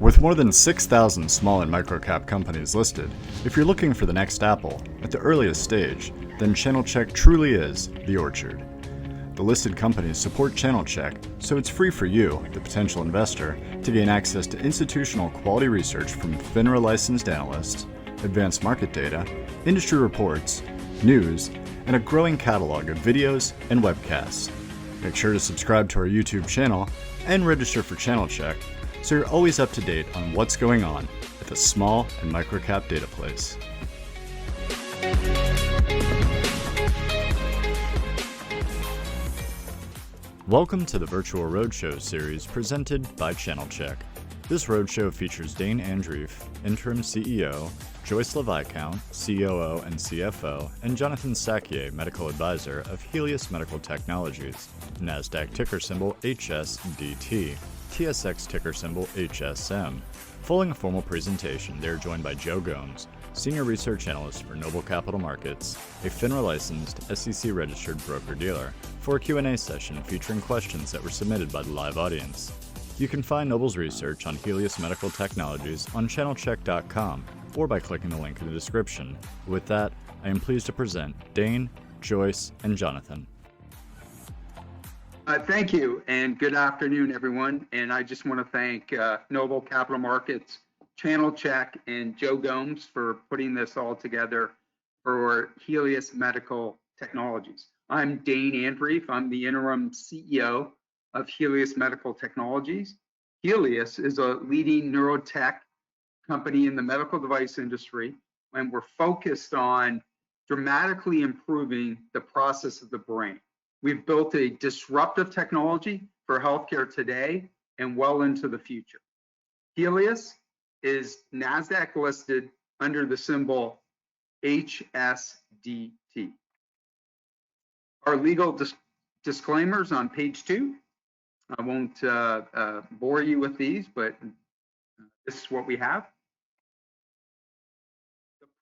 With more than 6,000 small and micro-cap companies listed, if you're looking for the next apple at the earliest stage, then ChannelChek truly is the orchard. The listed companies support ChannelChek, so it's free for you, the potential investor, to gain access to institutional quality research from FINRA licensed analysts, advanced market data, industry reports, news, and a growing catalog of videos and webcasts. Make sure to subscribe to our YouTube channel and register for ChannelChek so you're always up to date on what's going on at the small and microcap data place. Welcome to the virtual Roadshow series presented by ChannelChek. This Roadshow features Dane Andreeff, Interim CEO, Joyce LaViscount, COO and CFO, and Jonathan Sackier, Medical Advisor of Helios Medical Technologies, NASDAQ ticker symbol HSDT, TSX ticker symbol HSM. Following a formal presentation, they are joined by Joe Gomes, Senior Research Analyst for Noble Capital Markets, a FINRA-licensed, SEC-registered broker-dealer, for a Q&A session featuring questions that were submitted by the live audience. You can find Noble's research on Helios Medical Technologies on channelchek.com or by clicking the link in the description. With that, I am pleased to present Dane, Joyce, and Jonathan. Thank you, and good afternoon, everyone. And I just want to thank Noble Capital Markets, ChannelChek, and Joe Gomes for putting this all together for Helios Medical Technologies. I'm Dane Andreeff. I'm the interim CEO of Helios Medical Technologies. Helios is a leading neurotech company in the medical device industry, and we're focused on dramatically improving the process of the brain. We've built a disruptive technology for healthcare today and well into the future. Helios is NASDAQ listed under the symbol HSDT. Our legal disclaimers on page 2. I won't bore you with these, but this is what we have.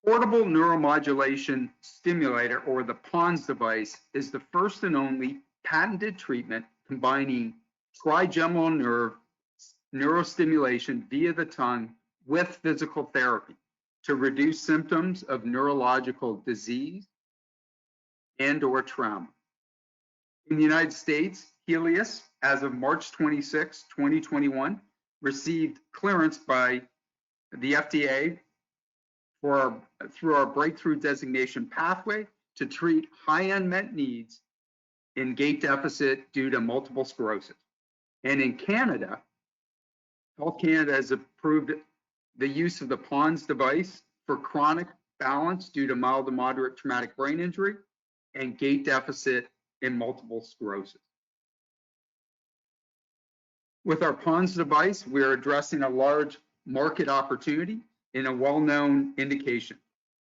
Portable neuromodulation stimulator, or the PONS device, is the first and only patented treatment combining trigeminal nerve neurostimulation via the tongue with physical therapy to reduce symptoms of neurological disease and/or trauma. In the United States, Helios, as of March 26, 2021, received clearance by the FDA through our breakthrough designation pathway to treat high unmet needs in gait deficit due to multiple sclerosis. And in Canada, Health Canada has approved the use of the PONS device for chronic balance due to mild to moderate traumatic brain injury and gait deficit in multiple sclerosis. With our PONS device, we are addressing a large market opportunity in a well-known indication.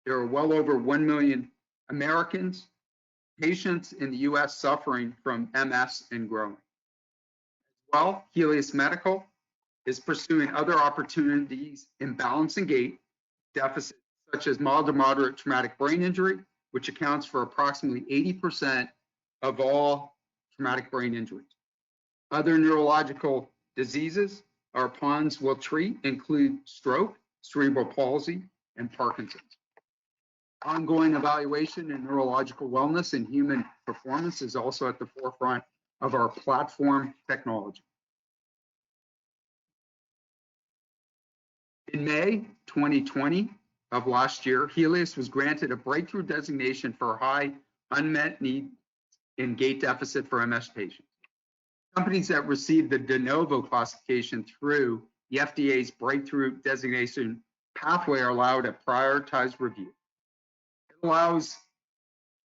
There are well over 1 million Americans, patients in the US suffering from MS and growing. Well, Helios Medical is pursuing other opportunities in balance and gait deficit, such as mild to moderate traumatic brain injury, which accounts for approximately 80% of all traumatic brain injuries. Other neurological diseases our PONS will treat include stroke, cerebral palsy, and Parkinson's. Ongoing evaluation in neurological wellness and human performance is also at the forefront of our platform technology. In May 2020 of last year, Helios was granted a breakthrough designation for high unmet need in gait deficit for MS patients. Companies that receive the de novo classification through the FDA's breakthrough designation pathway are allowed a prioritized review. It allows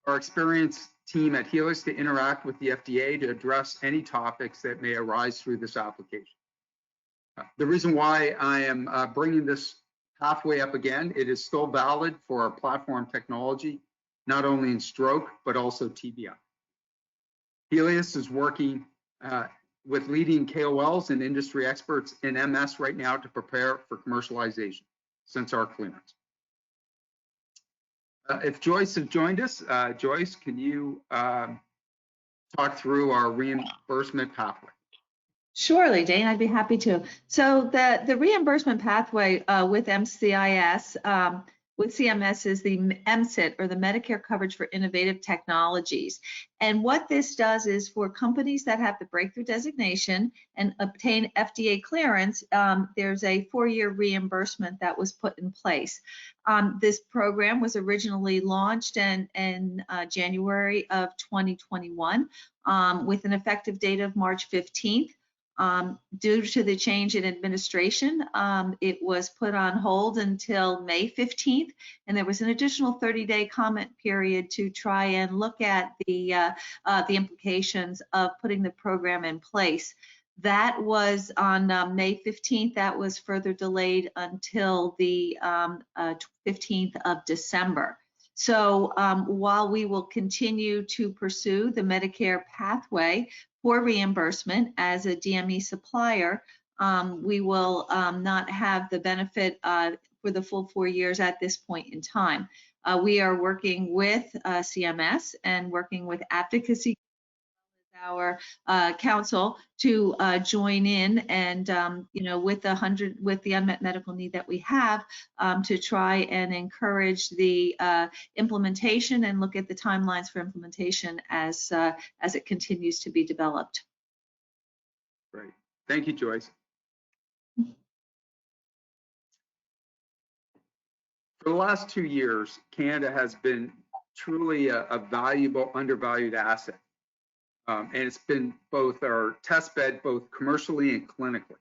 our experienced team at Helios to interact with the FDA to address any topics that may arise through this application. The reason why I am bringing this pathway up again, it is still valid for our platform technology, not only in stroke, but also TBI. Helios is working with leading KOLs and industry experts in MS right now to prepare for commercialization since our clearance. If Joyce has joined us, Joyce, can you talk through our reimbursement pathway? Surely, Dane, I'd be happy to. So the reimbursement pathway with MCIS, with CMS is the MCIT, or the Medicare Coverage for Innovative Technologies. And what this does is for companies that have the breakthrough designation and obtain FDA clearance, there's a 4-year reimbursement that was put in place. This program was originally launched in January of 2021 with an effective date of March 15th. Due to the change in administration, it was put on hold until May 15th, and there was an additional 30-day comment period to try and look at the implications of putting the program in place. That was on May 15th. That was further delayed until the 15th of December. So while we will continue to pursue the Medicare pathway for reimbursement as a DME supplier, we will not have the benefit for the full 4 years at this point in time. We are working with CMS and working with advocacy, our council, to join in and with the unmet medical need that we have, to try and encourage the implementation and look at the timelines for implementation as it continues to be developed. Great. Thank you, Joyce. For the last 2 years, Canada has been truly a valuable, undervalued asset. And it's been both our test bed, both commercially and clinically.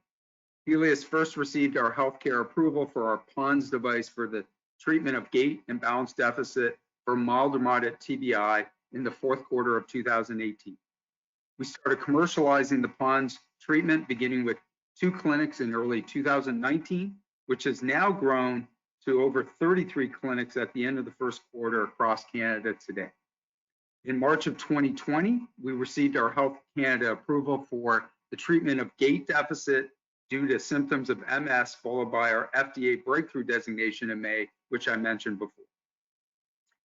Helios first received our healthcare approval for our PONS device for the treatment of gait and balance deficit for mild or moderate TBI in the 4th quarter of 2018. We started commercializing the PONS treatment beginning with 2 clinics in early 2019, which has now grown to over 33 clinics at the end of the 1st quarter across Canada today. In March of 2020, we received our Health Canada approval for the treatment of gait deficit due to symptoms of MS, followed by our FDA breakthrough designation in May, which I mentioned before.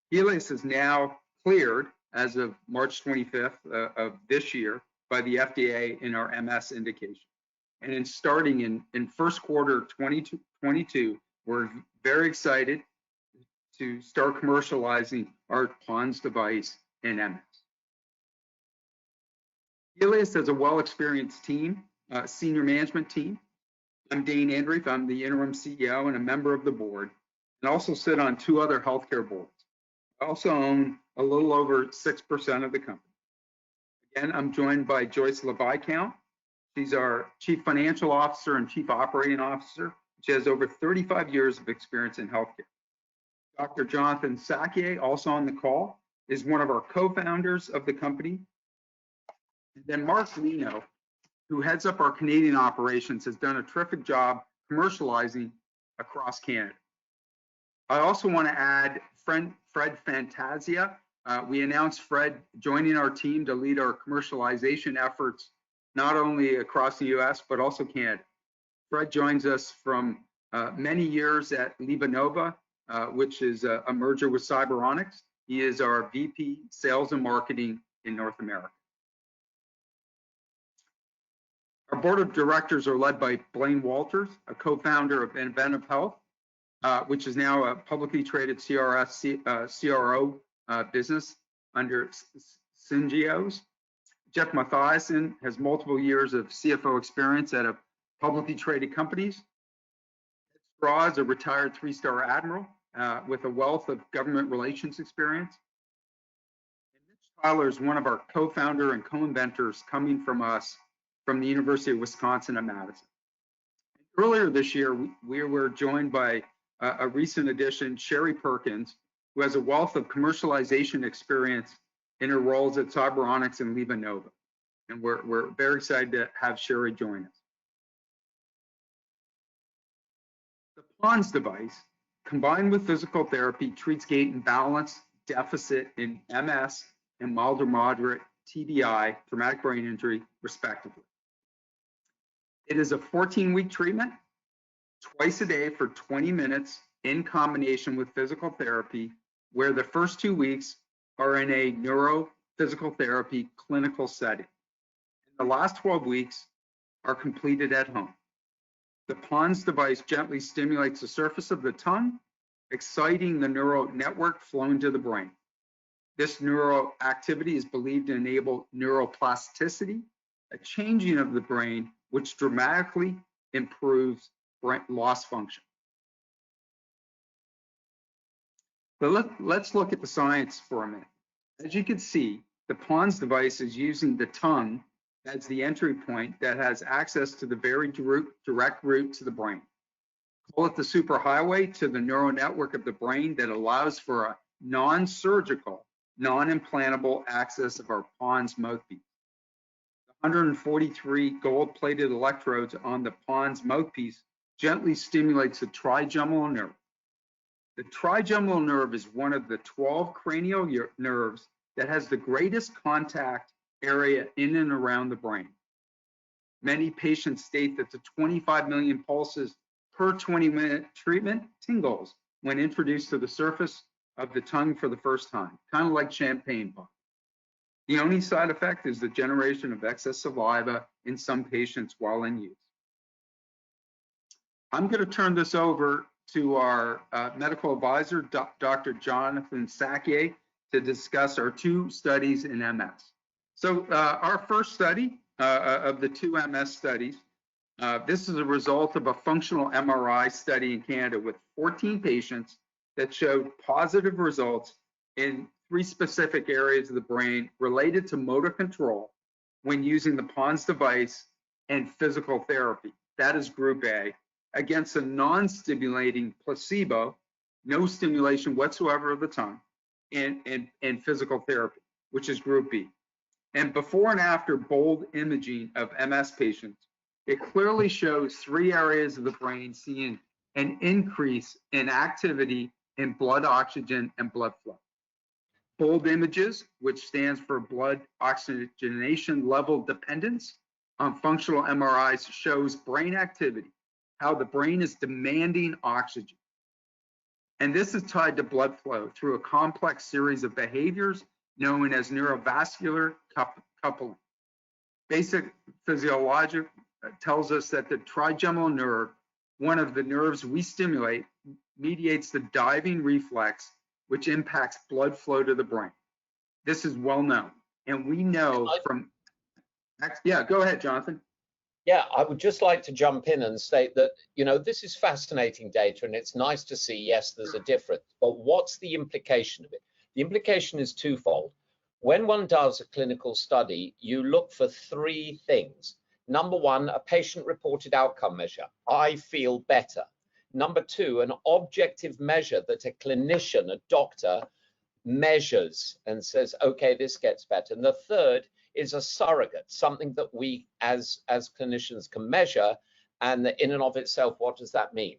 Helios is now cleared as of March 25th of this year by the FDA in our MS indication. And in starting in 1st quarter 2022, we're very excited to start commercializing our PONS device in MS. Helios has a well-experienced team, senior management team. I'm Dane Andreeff. I'm the interim CEO and a member of the board, and also sit on 2 other healthcare boards. I also own a little over 6% of the company. Again, I'm joined by Joyce LaViscount. She's our Chief Financial Officer and Chief Operating Officer. She has over 35 years of experience in healthcare. Dr. Jonathan Sackier, also on the call, is one of our co-founders of the company. And then Mark Lino, who heads up our Canadian operations, has done a terrific job commercializing across Canada. I also want to add Fred Fantasia. We announced Fred joining our team to lead our commercialization efforts, not only across the US, but also Canada. Fred joins us from many years at LivaNova, which is a merger with Cyberonics. He is our VP Sales and Marketing in North America. Our board of directors are led by Blaine Walters, a co-founder of Inventive Health, which is now a publicly traded CRO business under Syngeos. Jeff Mathiasen has multiple years of CFO experience at publicly traded companies. Straw is a retired 3-star admiral with a wealth of government relations experience. And Mitch Tyler is one of our co-founder and co-inventors coming from us from the University of Wisconsin at Madison. Earlier this year, we were joined by a recent addition, Sherry Perkins, who has a wealth of commercialization experience in her roles at Cyberonics and LivaNova. And we're very excited to have Sherry join us. The PONS device, combined with physical therapy, treats gait and balance deficit in MS and mild or moderate TBI, traumatic brain injury, respectively. It is a 14-week treatment, twice a day for 20 minutes in combination with physical therapy, where the first 2 weeks are in a neurophysical therapy clinical setting. In the last 12 weeks, are completed at home. The PONS device gently stimulates the surface of the tongue, exciting the neural network flowing to the brain. This neural activity is believed to enable neuroplasticity, a changing of the brain, which dramatically improves brain loss function. But let's look at the science for a minute. As you can see, the PONS device is using the tongue as the entry point that has access to the very direct route to the brain. Call it the superhighway to the neural network of the brain that allows for a non-surgical, non-implantable access of our PONS mouthpiece. 143 gold-plated electrodes on the PONS mouthpiece gently stimulates the trigeminal nerve. The trigeminal nerve is one of the 12 cranial nerves that has the greatest contact area in and around the brain. Many patients state that the 25 million pulses per 20-minute treatment tingles when introduced to the surface of the tongue for the first time, kind of like champagne pop. The only side effect is the generation of excess saliva in some patients while in use. I'm going to turn this over to our medical advisor, Dr. Jonathan Sackier, to discuss our 2 studies in MS. So our first study of the 2 MS studies, this is a result of a functional MRI study in Canada with 14 patients that showed positive results in 3 specific areas of the brain related to motor control when using the PONS device and physical therapy. That is Group A, against a non-stimulating placebo, no stimulation whatsoever of the tongue, and physical therapy, which is Group B. And before and after bold imaging of MS patients, it clearly shows 3 areas of the brain seeing an increase in activity in blood oxygen and blood flow. Bold images, which stands for blood oxygenation level dependence on functional MRIs, shows brain activity, how the brain is demanding oxygen. And this is tied to blood flow through a complex series of behaviors known as neurovascular coupling. Basic physiology tells us that the trigeminal nerve, one of the nerves we stimulate, mediates the diving reflex, which impacts blood flow to the brain. This is well known. And we know from, yeah, go ahead, Jonathan. Yeah, I would just like to jump in and state that, you know, this is fascinating data and it's nice to see, yes, there's a difference, but what's the implication of it? The implication is twofold. When one does a clinical study, you look for 3 things. Number 1, a patient-reported outcome measure. I feel better. Number 2, an objective measure that a clinician, a doctor, measures and says, okay, this gets better. And the third is a surrogate, something that we as clinicians can measure, and in and of itself, what does that mean?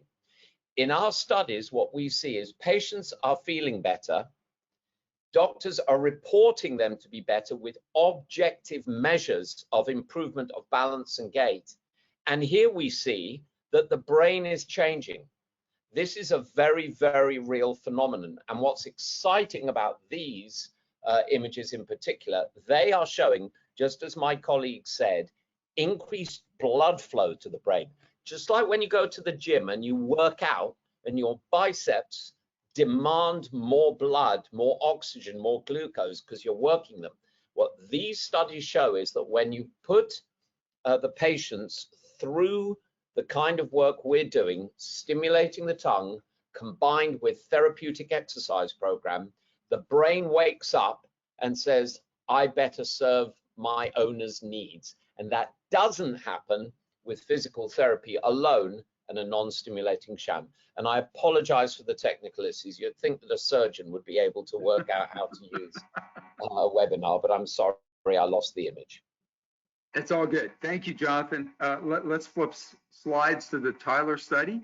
In our studies, what we see is patients are feeling better, doctors are reporting them to be better with objective measures of improvement of balance and gait, and here we see that the brain is changing. This is a very, very real phenomenon, and what's exciting about these images in particular, they are showing, just as my colleague said, increased blood flow to the brain. Just like when you go to the gym and you work out and your biceps demand more blood, more oxygen, more glucose because you're working them. What these studies show is that when you put the patients through the kind of work we're doing, stimulating the tongue, combined with therapeutic exercise program, the brain wakes up and says, I better serve my owner's needs. And that doesn't happen with physical therapy alone and a non-stimulating sham. And I apologize for the technical issues. You'd think that a surgeon would be able to work out how to use a webinar, but I'm sorry, I lost the image. It's all good. Thank you, Jonathan. Let's flip slides to the Tyler study,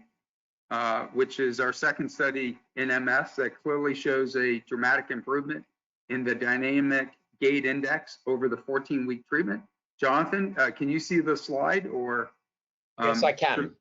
which is our second study in MS that clearly shows a dramatic improvement in the dynamic gait index over the 14-week treatment. Jonathan, can you see the slide or? Yes, I can.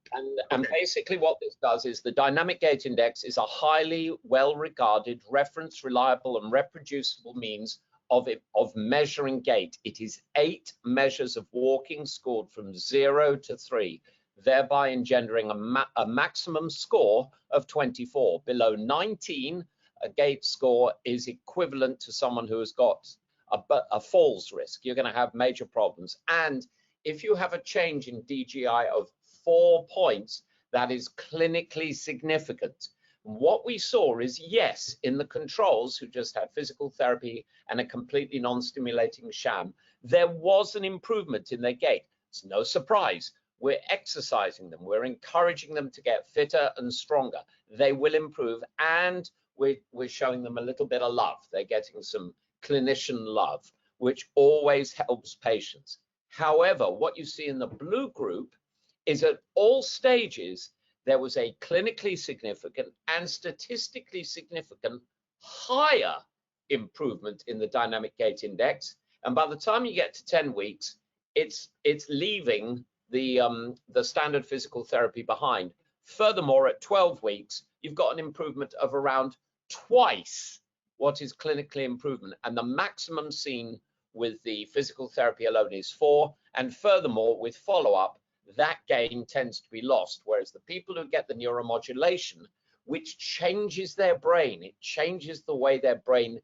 And basically what this does is the dynamic gait index is a highly well-regarded, reference, reliable, and reproducible means of measuring gait. It is 8 measures of walking scored from 0 to 3, thereby engendering a maximum score of 24. Below 19, a gait score is equivalent to someone who has got a falls risk. You're going to have major problems. And if you have a change in DGI of 4 points, that is clinically significant. What we saw is, yes, in the controls who just had physical therapy and a completely non-stimulating sham, there was an improvement in their gait. It's no surprise. We're exercising them. We're encouraging them to get fitter and stronger. They will improve, and we're showing them a little bit of love. They're getting some clinician love, which always helps patients. However, what you see in the blue group is at all stages, there was a clinically significant and statistically significant higher improvement in the dynamic gait index. And by the time you get to 10 weeks, it's leaving the standard physical therapy behind. Furthermore, at 12 weeks, you've got an improvement of around twice what is clinically improvement. And the maximum seen with the physical therapy alone is 4. And furthermore, with follow-up, that gain tends to be lost. Whereas the people who get the neuromodulation, which changes their brain, it changes the way their brain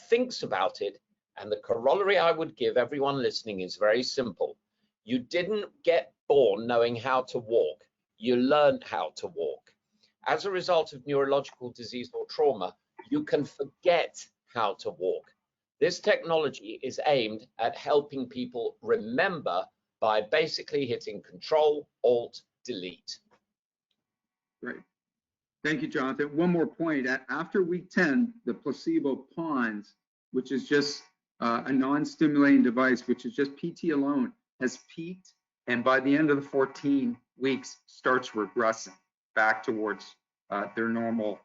thinks about it. And the corollary I would give everyone listening is very simple. You didn't get born knowing how to walk. You learned how to walk. As a result of neurological disease or trauma, you can forget how to walk. This technology is aimed at helping people remember by basically hitting Control, Alt, Delete. Great. Thank you, Jonathan. One more point. After week 10, the placebo PONS, which is just a non-stimulating device, which is just PT alone, has peaked, and by the end of the 14 weeks, starts regressing back towards their normal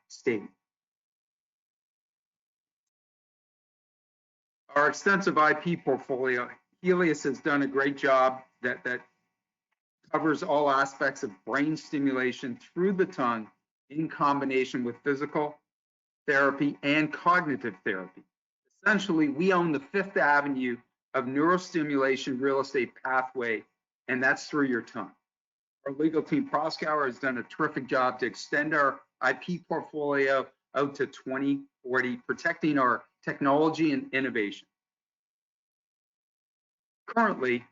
state. Our extensive IP portfolio, Helius has done a great job that covers all aspects of brain stimulation through the tongue in combination with physical therapy and cognitive therapy. Essentially, we own the 5th Avenue of neurostimulation real estate pathway, and that's through your tongue. Our legal team, Proskauer, has done a terrific job to extend our IP portfolio out to 2040, protecting our technology and innovation. Currently,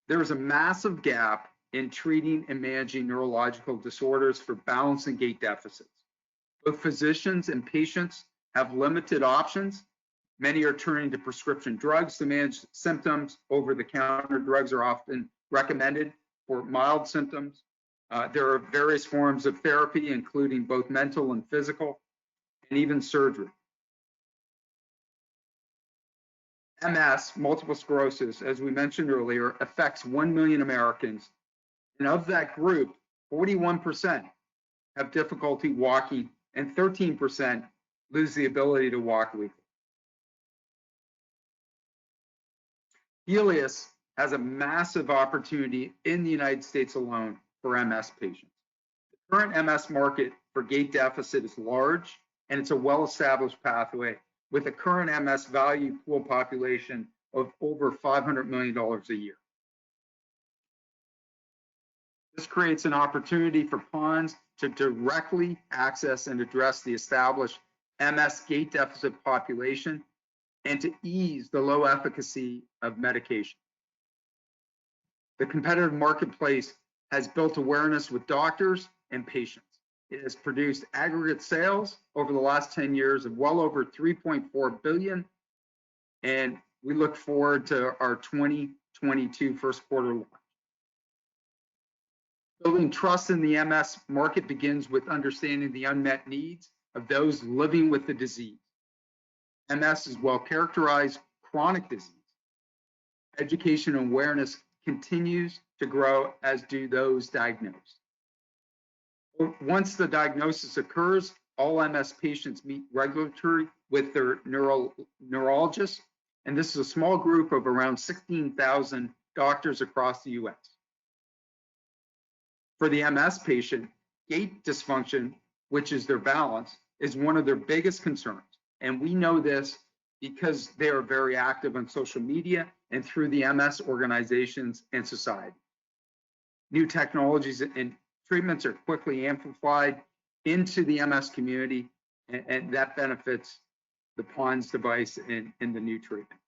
there is a massive gap in treating and managing neurological disorders for balance and gait deficits. Both physicians and patients have limited options. Many are turning to prescription drugs to manage symptoms. Over-the-counter drugs are often recommended for mild symptoms. There are various forms of therapy, including both mental and physical, and even surgery. MS, multiple sclerosis, as we mentioned earlier, affects 1 million Americans. And of that group, 41% have difficulty walking and 13% lose the ability to walk legally. Helios has a massive opportunity in the United States alone for MS patients. The current MS market for gait deficit is large, and it's a well-established pathway with a current MS value pool population of over $500 million a year. This creates an opportunity for PONS to directly access and address the established MS gait deficit population and to ease the low efficacy of medication. The competitive marketplace has built awareness with doctors and patients. It has produced aggregate sales over the last 10 years of well over $3.4 billion, and we look forward to our 2022 first quarter launch. Building trust in the MS market begins with understanding the unmet needs of those living with the disease. MS is well-characterized chronic disease. Education and awareness continues to grow, as do those diagnosed. Once the diagnosis occurs, all MS patients meet regularly with their neurologist, and this is a small group of around 16,000 doctors across the US. For the MS patient, gait dysfunction, which is their balance, is one of their biggest concerns. And we know this because they are very active on social media and through the MS organizations and society. New technologies and treatments are quickly amplified into the MS community, and that benefits the PONS device in the new treatment.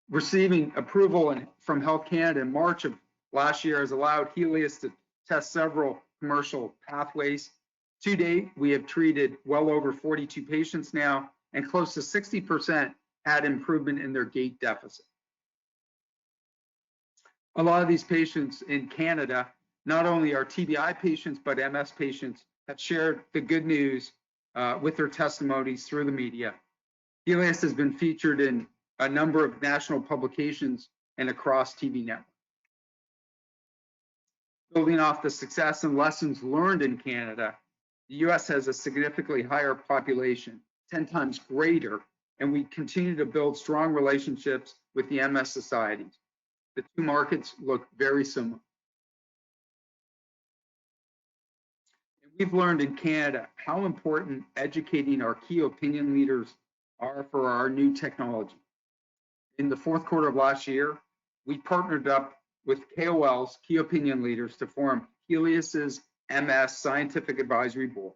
Receiving approval from Health Canada in March of last year has allowed Helius to test several commercial pathways. To date, we have treated well over 42 patients now, and close to 60% had improvement in their gait deficit. A lot of these patients in Canada, not only are TBI patients, but MS patients, have shared the good news with their testimonies through the media. Helios has been featured in a number of national publications and across TV networks. Building off the success and lessons learned in Canada, the US has a significantly higher population, 10 times greater, and we continue to build strong relationships with the MS societies. The two markets look very similar. And we've learned in Canada how important educating our key opinion leaders are for our new technology. In the fourth quarter of last year, we partnered up with KOLs, key opinion leaders, to form Helios's MS Scientific Advisory Board.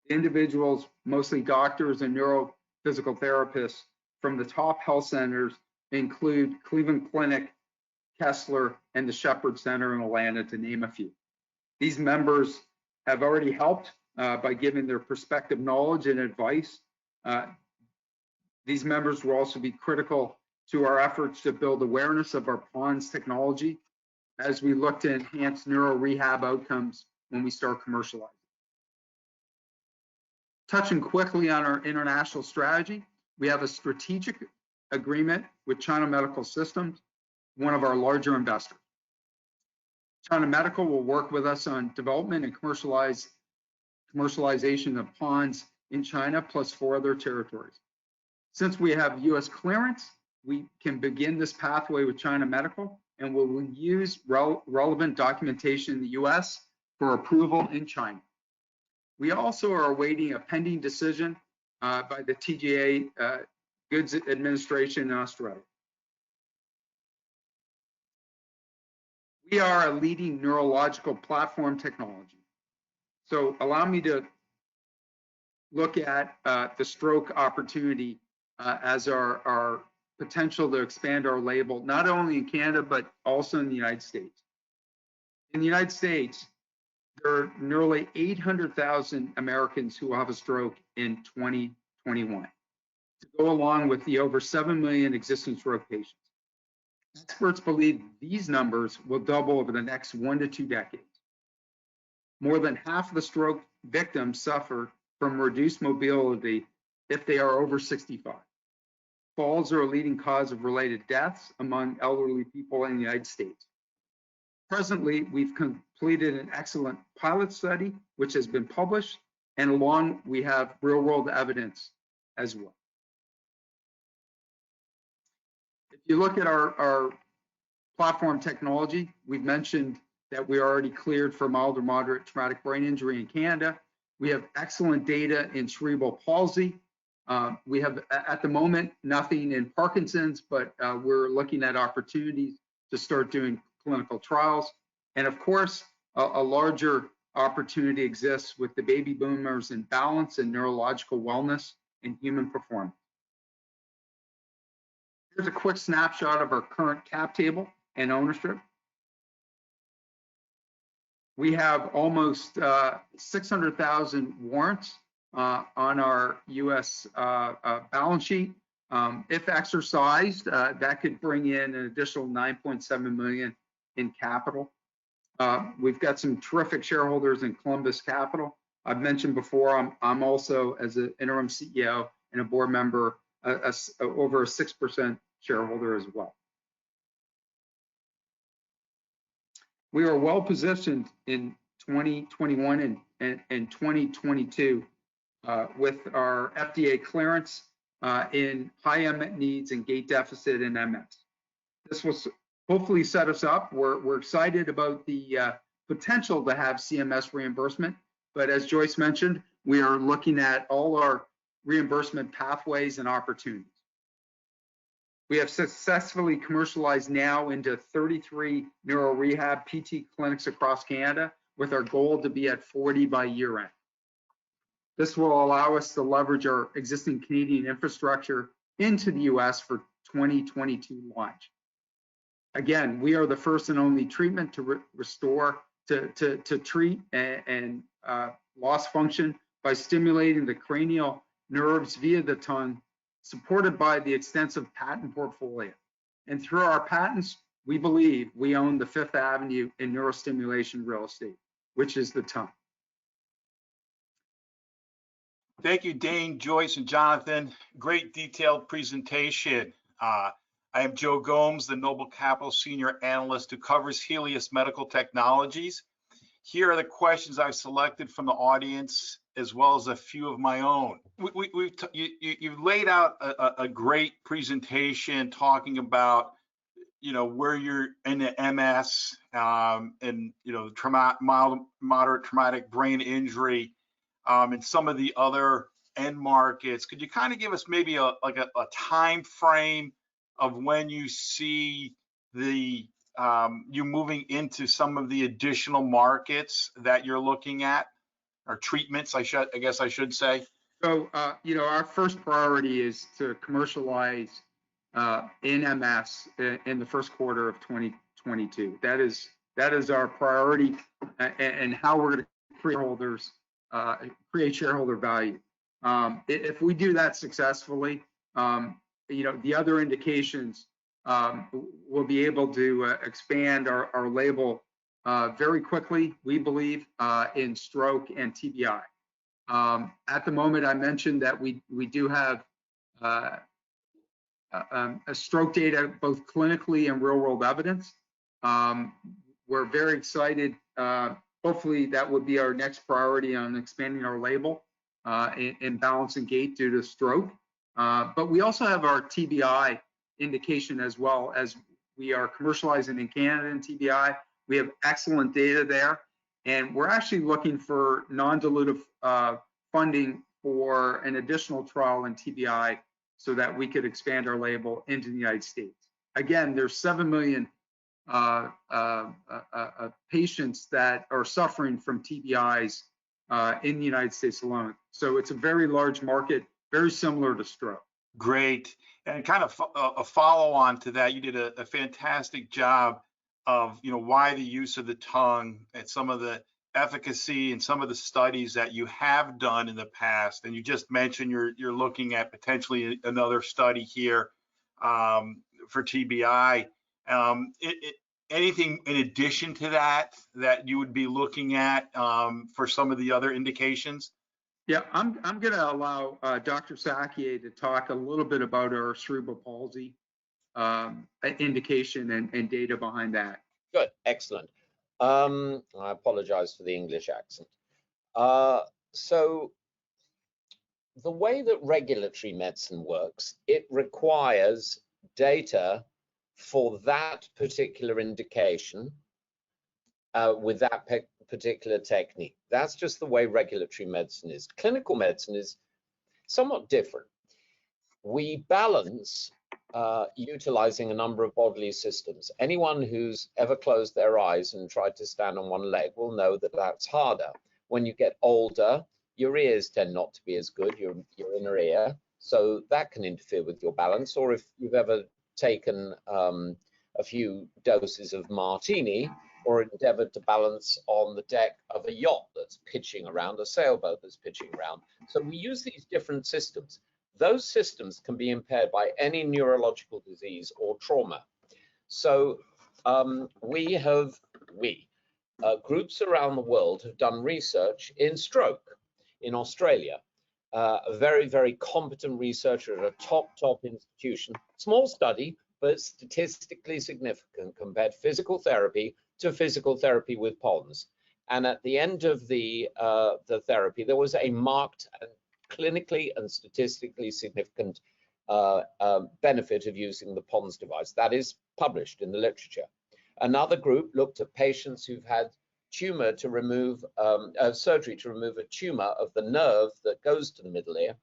Individuals, mostly doctors and neurophysical therapists from the top health centers, include Cleveland Clinic, Kessler, and the Shepherd Center in Atlanta, to name a few. These members have already helped by giving their perspective, knowledge, and advice. These members will also be critical to our efforts to build awareness of our PONS technology as we look to enhance neuro rehab outcomes when we start commercializing. Touching quickly on our international strategy, we have a strategic agreement with China Medical Systems, one of our larger investors. China Medical will work with us on development and commercialization of PONS in China, plus 4 other territories. Since we have US clearance, we can begin this pathway with China Medical, and we'll use relevant documentation in the US for approval in China. We also are awaiting a pending decision by the TGA Goods Administration in Australia. We are a leading neurological platform technology. So allow me to look at the stroke opportunity as our potential to expand our label, not only in Canada, but also in the United States. In the United States, there are nearly 800,000 Americans who will have a stroke in 2021, to go along with the over 7 million existing stroke patients. Experts believe these numbers will double over the next 1 to 2 decades. More than half of the stroke victims suffer from reduced mobility if they are over 65. Falls are a leading cause of related deaths among elderly people in the United States. Presently, we've completed an excellent pilot study, which has been published, and along we have real-world evidence as well. If you look at our platform technology, we've mentioned that we are already cleared for mild or moderate traumatic brain injury in Canada. We have excellent data in cerebral palsy. We have, at the moment, nothing in Parkinson's, but we're looking at opportunities to start doing clinical trials. And of course, a larger opportunity exists with the baby boomers in balance and neurological wellness and human performance. Here's a quick snapshot of our current cap table and ownership. We have almost 600,000 warrants on our US balance sheet. If exercised, that could bring in an additional 9.7 million in capital. We've got some terrific shareholders in Columbus Capital. I've mentioned before, I'm also, as an interim CEO and a board member, over a 6% shareholder as well. We are well positioned in 2021 and 2022 with our FDA clearance in high unmet needs and gait deficit in MS. This will hopefully set us up. We're excited about the potential to have CMS reimbursement, but as Joyce mentioned, we are looking at all our reimbursement pathways and opportunities. We have successfully commercialized now into 33 neuro rehab PT clinics across Canada, with our goal to be at 40 by year end. This will allow us to leverage our existing Canadian infrastructure into the US for 2022 launch. Again, we are the first and only treatment to treat and loss function by stimulating the cranial nerves via the tongue, supported by the extensive patent portfolio. And through our patents, we believe we own the fifth avenue in neurostimulation real estate, which is the tongue. Thank you, Dane, Joyce, and Jonathan. Great detailed presentation. I am Joe Gomes, the Noble Capital Senior Analyst who covers Helius Medical Technologies. Here are the questions I've selected from the audience, as well as a few of my own. You've laid out a great presentation talking about, where you're in the MS and, mild, moderate traumatic brain injury and some of the other end markets. Could you kind of give us maybe a time frame of when you see the you moving into some of the additional markets that you're looking at, or treatments, I guess I should say? So, our first priority is to commercialize in MS in the first quarter of 2022. That is our priority, and how we're going to create shareholder value. If we do that successfully, the other indications we'll be able to expand our label very quickly, we believe, in stroke and TBI. At the moment, I mentioned that we do have a stroke data, both clinically and real world evidence. We're very excited. Hopefully that would be our next priority on expanding our label in balance and gait due to stroke. But we also have our TBI indication, as well, as we are commercializing in Canada in TBI. We have excellent data there, and we're actually looking for non-dilutive funding for an additional trial in TBI so that we could expand our label into the United States. Again, there's 7 million patients that are suffering from TBIs in the United States alone. So it's a very large market, very similar to stroke. Great. And kind of a follow on to that, you did a fantastic job of, why the use of the tongue and some of the efficacy and some of the studies that you have done in the past. And you just mentioned you're looking at potentially another study here for TBI. Anything in addition to that you would be looking at for some of the other indications? Yeah, I'm going to allow Dr. Sackier to talk a little bit about our cerebral palsy indication and data behind that. Good, excellent. I apologize for the English accent. So the way that regulatory medicine works, it requires data for that particular indication with that particular technique. That's just the way regulatory medicine is. Clinical medicine is somewhat different. We balance utilizing a number of bodily systems. Anyone who's ever closed their eyes and tried to stand on one leg will know that that's harder. When you get older, your ears tend not to be as good, your inner ear, so that can interfere with your balance. Or if you've ever taken a few doses of martini, or endeavored to balance on the deck of a yacht that's pitching around, a sailboat that's pitching around. So we use these different systems. Those systems can be impaired by any neurological disease or trauma. So groups around the world have done research in stroke in Australia. A very, very competent researcher at a top institution. Small study, but statistically significant compared physical therapy to physical therapy with PONS. And at the end of the therapy, there was a marked and clinically and statistically significant benefit of using the PONS device. That is published in the literature. Another group looked at patients who've had tumor to remove surgery to remove a tumor of the nerve that goes to the middle ear,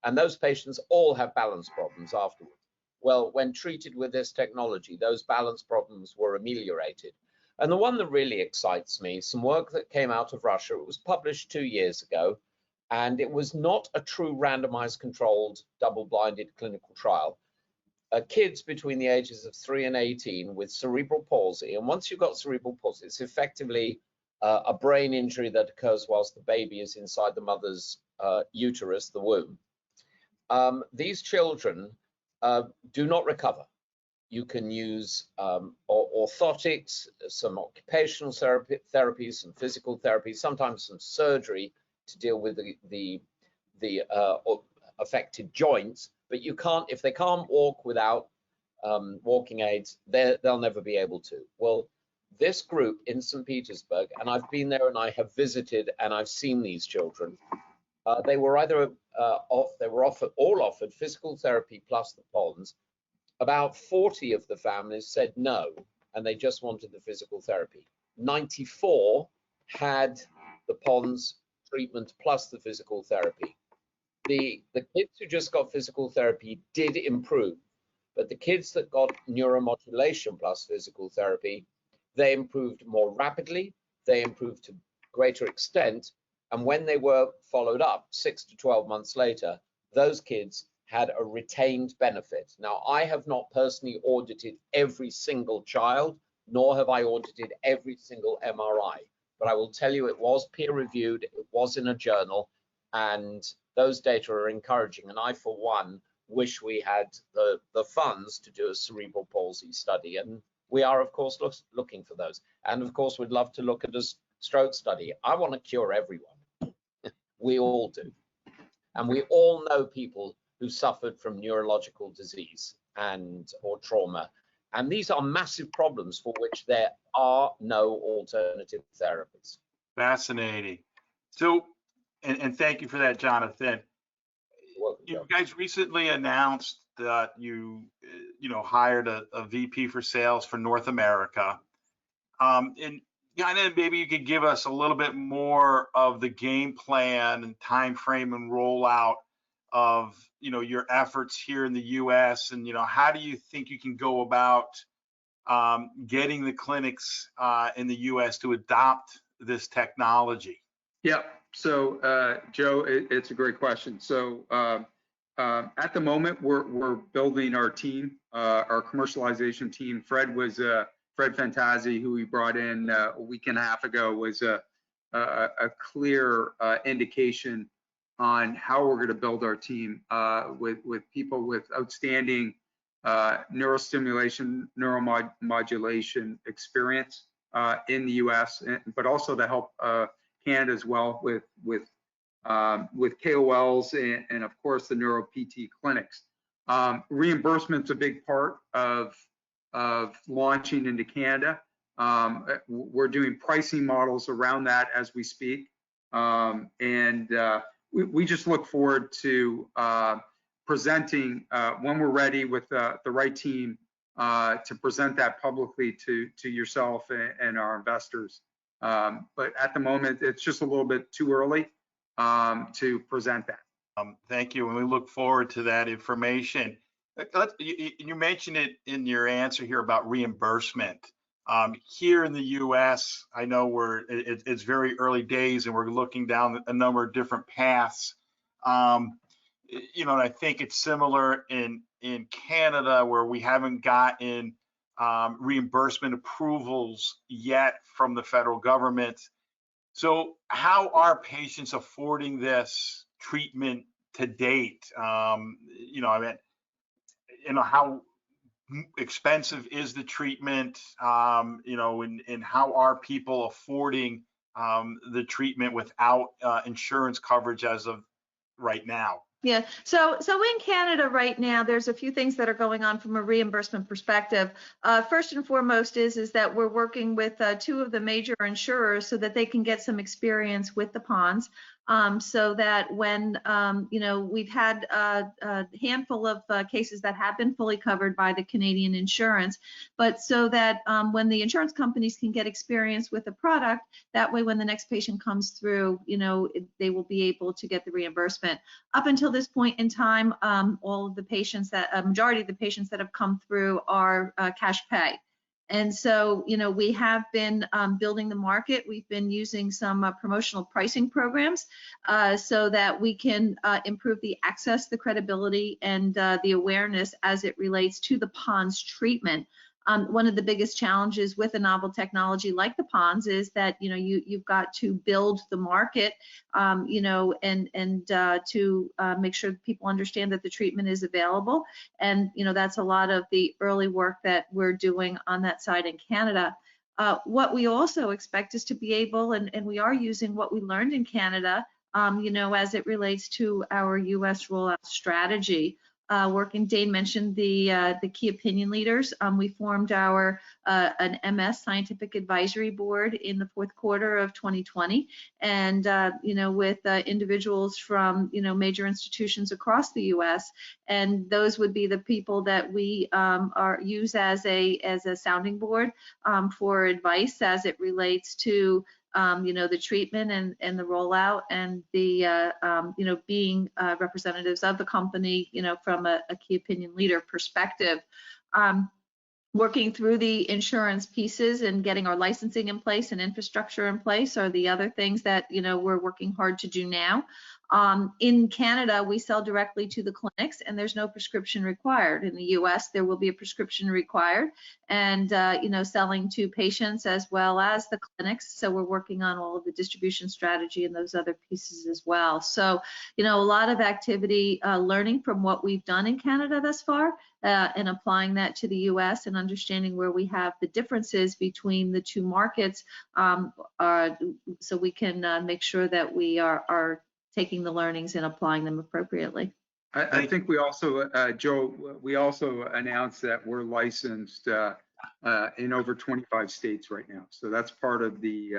And those patients all have balance problems afterwards. Well, when treated with this technology, those balance problems were ameliorated. And the one that really excites me, some work that came out of Russia, it was published 2 years ago, and it was not a true randomized controlled double-blinded clinical trial. Kids between the ages of 3 and 18 with cerebral palsy, and once you've got cerebral palsy, it's effectively a brain injury that occurs whilst the baby is inside the mother's uterus, the womb. These children do not recover. You can use orthotics, some occupational therapy, some physical therapy, sometimes some surgery to deal with the affected joints. But you can't, if they can't walk without walking aids, they'll never be able to. Well, this group in St. Petersburg, and I've been there and I have visited and I've seen these children. They were either all offered physical therapy plus the PONS. About 40 of the families said no, and they just wanted the physical therapy. 94 had the PONS treatment plus the physical therapy. The kids who just got physical therapy did improve, but the kids that got neuromodulation plus physical therapy, they improved more rapidly, they improved to greater extent, and when they were followed up 6 to 12 months later, those kids had a retained benefit. Now, I have not personally audited every single child, nor have I audited every single MRI, but I will tell you it was peer-reviewed, it was in a journal, and those data are encouraging. And I, for one, wish we had the funds to do a cerebral palsy study, and we are, of course, looking for those. And of course, we'd love to look at a stroke study. I want to cure everyone. We all do. And we all know people who suffered from neurological disease or trauma. And these are massive problems for which there are no alternative therapies. Fascinating. So, and thank you for that, Jonathan. You guys recently announced that you hired a VP for sales for North America. And Jonathan, maybe you could give us a little bit more of the game plan and time frame and rollout of your efforts here in the U.S. and how do you think you can go about getting the clinics in the U.S. to adopt this technology? Yeah. So Joe, it's a great question. So at the moment, we're building our team, our commercialization team. Fred Fantazzi, who we brought in a week and a half ago, was a clear indication on how we're going to build our team with people with outstanding neurostimulation, neuromodulation experience in the U.S., but also to help Canada as well with KOLs and of course the neuro PT clinics. Reimbursement's a big part of launching into Canada. We're doing pricing models around that as we speak, and we just look forward to presenting when we're ready with the right team to present that publicly to yourself and our investors. But at the moment, it's just a little bit too early to present that. Thank you, and we look forward to that information. You mentioned it in your answer here about reimbursement. Here in the U.S., I know it's very early days, and we're looking down a number of different paths. And I think it's similar in Canada, where we haven't gotten reimbursement approvals yet from the federal government. So how are patients affording this treatment to date? How expensive is the treatment? And how are people affording the treatment without insurance coverage as of right now? Yeah, so in Canada right now, there's a few things that are going on from a reimbursement perspective. First and foremost is that we're working with 2 of the major insurers so that they can get some experience with the PONS. so that when, we've had a handful of cases that have been fully covered by the Canadian insurance, but so that when the insurance companies can get experience with the product, that way when the next patient comes through, they will be able to get the reimbursement. Up until this point in time, all of the patients a majority of the patients that have come through are cash pay. And so, we have been building the market. We've been using some promotional pricing programs so that we can improve the access, the credibility, and the awareness as it relates to the PONS treatment. One of the biggest challenges with a novel technology like the PONS is that you've got to build the market, and to make sure that people understand that the treatment is available. And that's a lot of the early work that we're doing on that side in Canada. What we also expect is to be able, and we are using what we learned in Canada, as it relates to our U.S. rollout strategy. Working, Dane mentioned the key opinion leaders. We formed an MS scientific advisory board in the fourth quarter of 2020, and with individuals from major institutions across the U.S. And those would be the people that we use as a sounding board for advice as it relates to the treatment and the rollout, and the being representatives of the company, from a key opinion leader perspective. Working through the insurance pieces and getting our licensing in place and infrastructure in place are the other things that we're working hard to do now. In Canada, we sell directly to the clinics, and there's no prescription required. In the U.S., there will be a prescription required, and selling to patients as well as the clinics. So we're working on all of the distribution strategy and those other pieces as well. So a lot of activity, learning from what we've done in Canada thus far, and applying that to the U.S. and understanding where we have the differences between the two markets, so we can make sure that we are taking the learnings and applying them appropriately. I think we also, Joe, we also announced that we're licensed in over 25 states right now. So that's part of the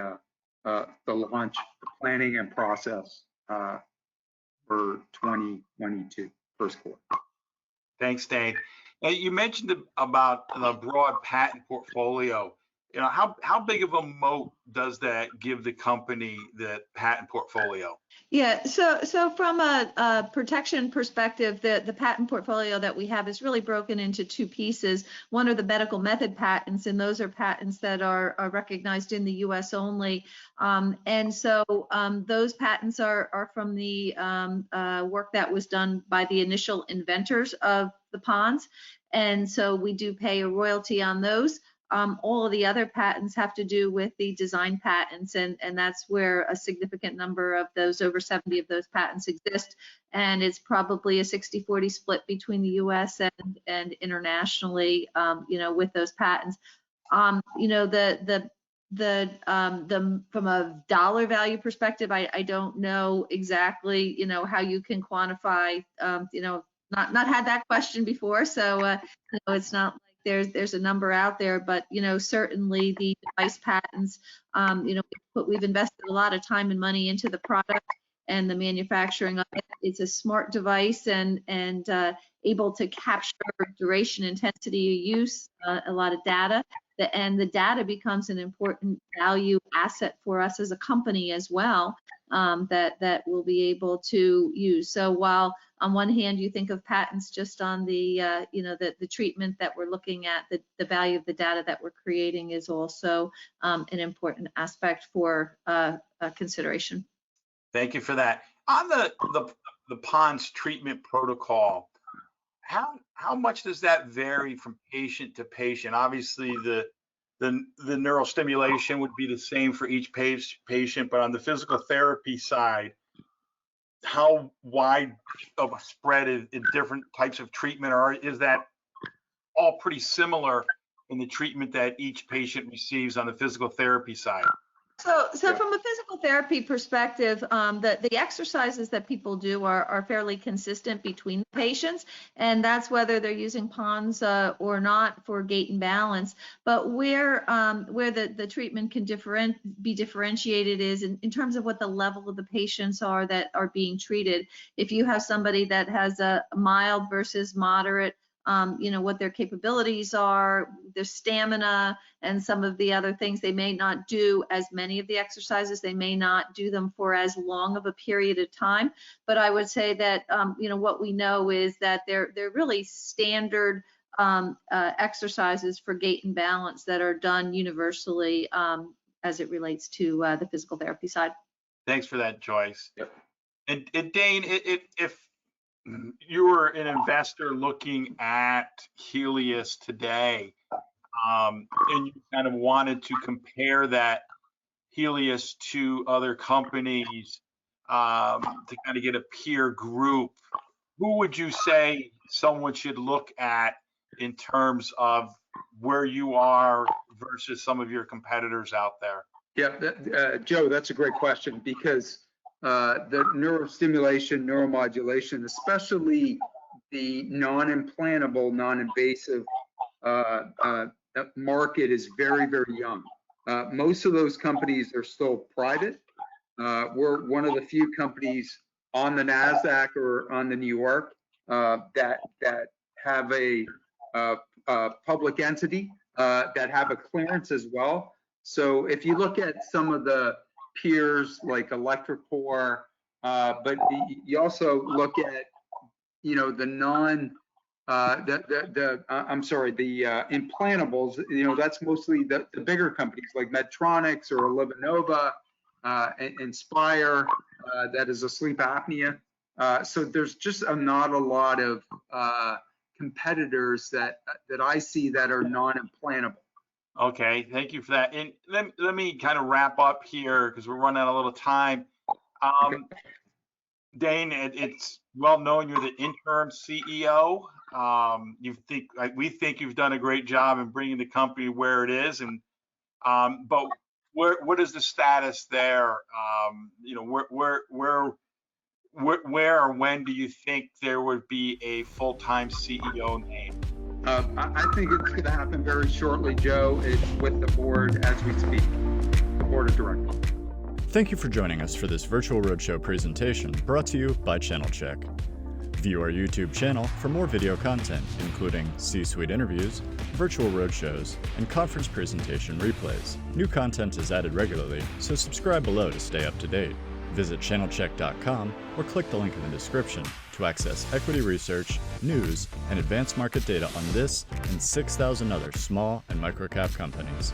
launch, the planning and process for 2022 first quarter. Thanks, Dane. And you mentioned about the broad patent portfolio. How big of a moat does that give the company, the patent portfolio? Yeah, so from a protection perspective, the patent portfolio that we have is really broken into two pieces. One are the medical method patents, and those are patents that are recognized in the U.S. only. And so those patents are from the work that was done by the initial inventors of the PONS. And so we do pay a royalty on those. All of the other patents have to do with the design patents, and that's where a significant number of those, over 70 of those patents exist. And it's probably a 60-40 split between the U.S. and internationally, with those patents. From a dollar value perspective, I don't know exactly, how you can quantify, not had that question before. So, it's not like there's a number out there, but certainly the device patents, we've invested a lot of time and money into the product and the manufacturing of it. It's a smart device and able to capture duration, intensity of use, a lot of data, and the data becomes an important value asset for us as a company as well, that we'll be able to use. So while on one hand you think of patents just on the the treatment that we're looking at, the value of the data that we're creating is also an important aspect for consideration. The you for that. On the PONS treatment protocol, how much does that vary from patient to patient? Obviously, the neurostimulation would be the same for each patient, but on the physical therapy side, how wide of a spread in different types of treatment, or is that all pretty similar in the treatment that each patient receives on the physical therapy side? So from a physical therapy perspective, the exercises that people do are fairly consistent between patients, and that's whether they're using PONS or not for gait and balance. But where the treatment can be differentiated is in terms of what the level of the patients are that are being treated. If you have somebody that has a mild versus moderate, what their capabilities are, their stamina, and some of the other things. They may not do as many of the exercises. They may not do them for as long of a period of time. But I would say that, what we know is that they're really standard exercises for gait and balance that are done universally as it relates to the physical therapy side. Thanks for that, Joyce. Yep. And Dane, if you were an investor looking at Helios today, and you kind of wanted to compare that Helios to other companies to kind of get a peer group, who would you say someone should look at in terms of where you are versus some of your competitors out there? Yeah, Joe, that's a great question, because the neurostimulation, neuromodulation, especially the non-implantable, non-invasive market is very, very young. Most of those companies are still private. We're one of the few companies on the NASDAQ or on the New York that have a public entity that have a clearance as well. So if you look at some of the peers like electroCore, but you also look at, the implantables, that's mostly the bigger companies like Medtronics or Livanova, Inspire, that is a sleep apnea. So there's just not a lot of competitors that I see that are non-implantable. Okay, thank you for that. And let me kind of wrap up here because we're running out of a little time. Dane, it's well known you're the interim CEO. We think you've done a great job in bringing the company where it is, and but what is the status there? Where or when do you think there would be a full-time CEO named? I think it's going to happen very shortly, Joe. It's with the board as we speak, the board of directors. Thank you for joining us for this virtual roadshow presentation brought to you by ChannelChek. View our YouTube channel for more video content, including C-suite interviews, virtual roadshows, and conference presentation replays. New content is added regularly, so subscribe below to stay up to date. Visit channelchek.com or click the link in the description to access equity research, news, and advanced market data on this and 6,000 other small and microcap companies.